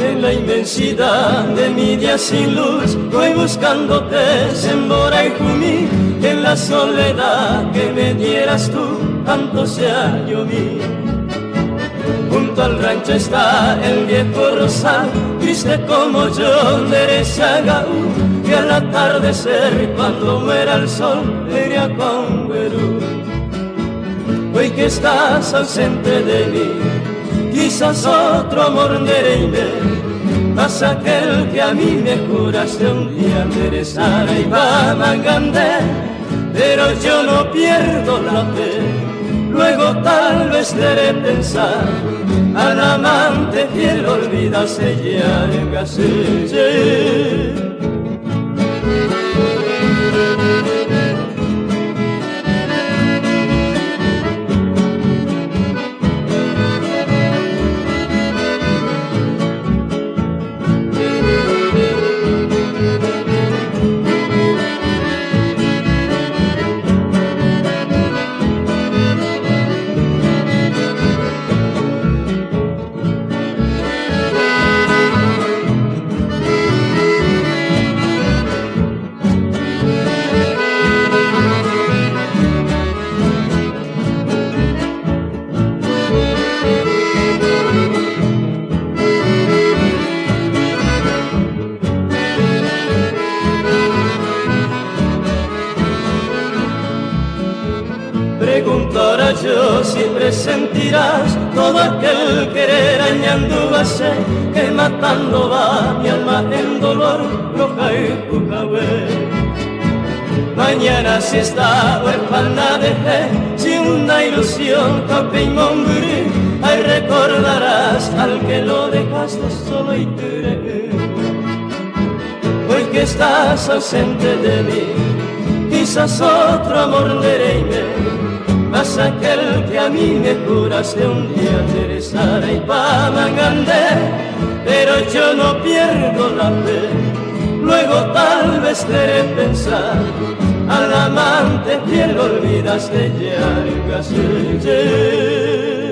En la inmensidad de mi día sin luz, voy buscándote, Sembora y Jumí, en la soledad que me dieras tú, tanto sea yo mí. Junto al rancho está el viejo rosal, triste como yo, Derezagaú, que al atardecer, cuando muera el sol, iré a Conguerú. Hoy que estás ausente de mí, quizás otro amor Nereide, más aquel que a mí me juraste un día, Teresara y Bamangandé. Pero yo no pierdo la fe, luego tal vez te haré pensar, al amante fiel olvidaste ya en Gaselle. Preguntará yo si presentirás todo aquel querer añandúbase, que matando va mi alma en dolor, roja y Pucahué. Mañana si está huérfana de fe, si una ilusión tope y Mongurí, ahí recordarás al que lo dejaste solo y tiré. Hoy que estás ausente de mí, quizás otro amor Nereide, más aquel que a mí me juraste un día, Teresara y Bamangandé. Pero yo no pierdo la fe, luego tal vez te haré pensar, al amante fiel olvidaste ya en Gaselle.